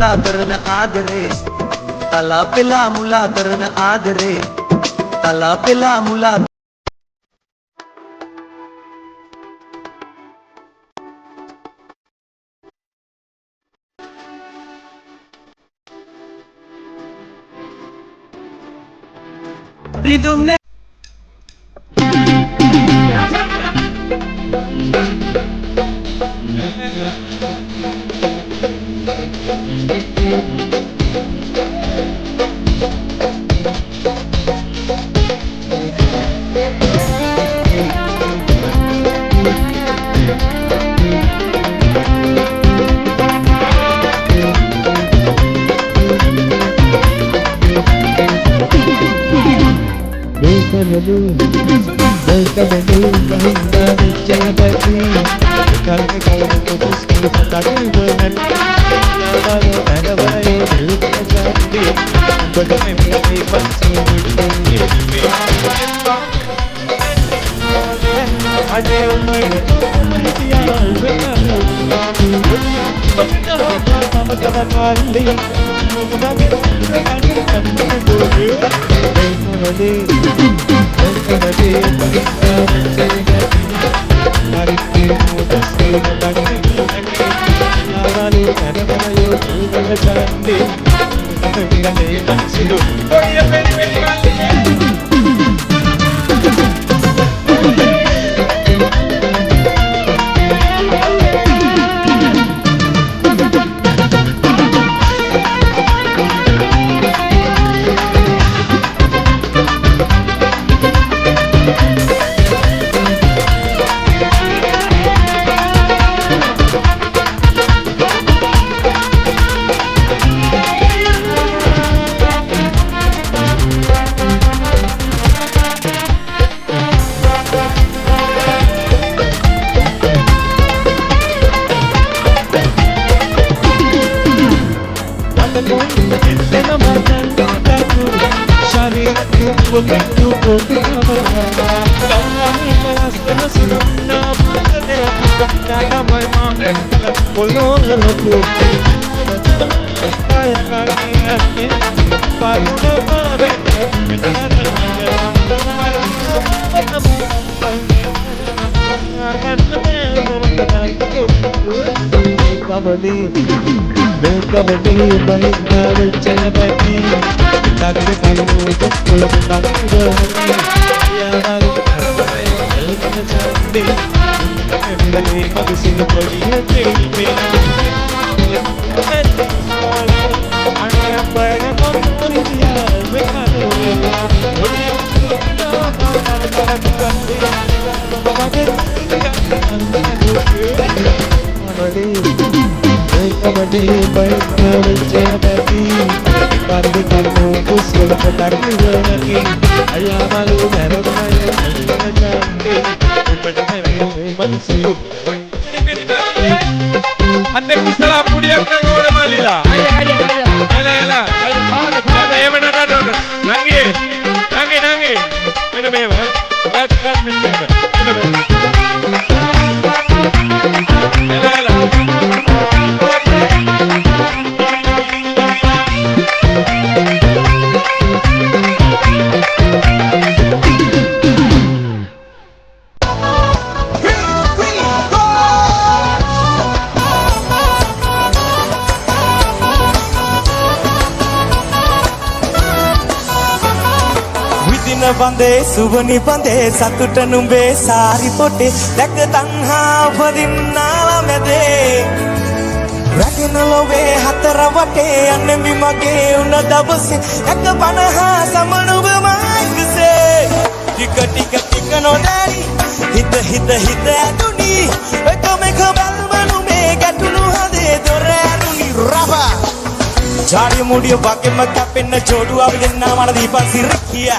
මුලා කරන ආදරේ තලා පෙලා මුලා කරන ආදරේ තලා පෙලා මුලා රිදුම් බඳේ සුවනි බඳේ සතුට නුඹේ සාරි පොටේ දැක තණ්හා උපදින්නාලා මැදේ රැගෙන ලොවේ හතර වටේ යන්නේ මගේ උන දවසේ එක 50 සමනුව මායිකසේ ටික ටික නොදැරි හිත ඇතුණි එකම එක බල්වනු මේ ගැටුණු හදේ දොර ඇරුණි රබා ජාඩිය මුඩිය වගේම කැපෙන්න ජෝඩුව දෙන්න මන දීපන් සිරිකිය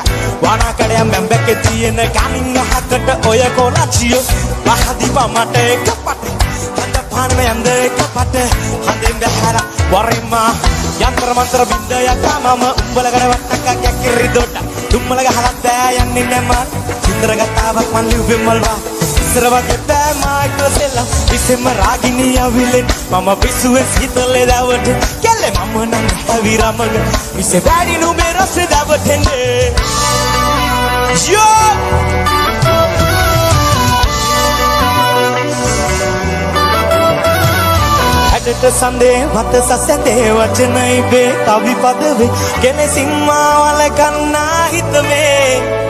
වානා කඩයන් මැම්බැකේ තියෙන ගමින් අහකට ඔය කොලචිය මහදීපා මට එක පටේ හඳ පාන යන්ද එක පටේ හඳෙන් බහැර වරිම යන්ත්‍ර මන්ත්‍ර බින්දය කමම උඹලකට වට්ටක් කැකිරි දොඩ දුම්මල ගහලා බෑ යන්නේ නැම චිත්‍ර ගතාවක් මන් ලිව්වෙ මල්වා ඉස්සරවගේ පෑමාක සෙල්ලම් ඉස්සෙම රාගිනී අවිලෙන් මම පිස්සුවෙන් හිතලේ දවට කැල්ලේ මම නම් හැවි රමග මිසේ වැඩි නුඹේ රස දවටෙන්නේ යෝ ඇඩට සඳේ වත සසැදේ වචනයි බේ කවි පදවේ කෙලෙසින්මාවල කන්නා හිතමේ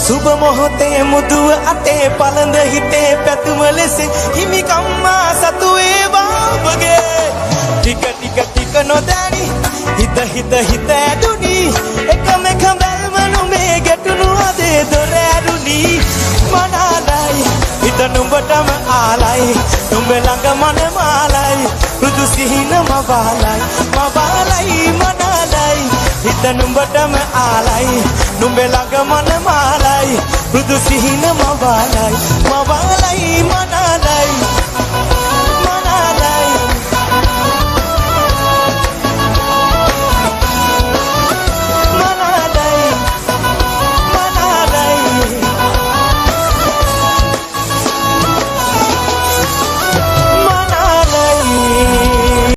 සුබ මොහොතේ මුදුව අතේ පළඳ හිතේ පැතුම ලෙස හිමිකම්මා සතු ඒවා ඔබගේ ටික ටික ටික නොදැනි හිත හිත හිත ඇඩුනි එකම එක බැල්ම නුඹේ ගැටුණු අදේ දොර ඇරුණි මනාලයි හිත නුඹටම ආලයි නුඹ ළඟ මන මාලයි රුදු සිහින මවාලයි මනාලයි හිත නුඹටම ආලයි නුඹ ළඟ මන මාලයි රුදු සිහින මවාලයි මනාලයි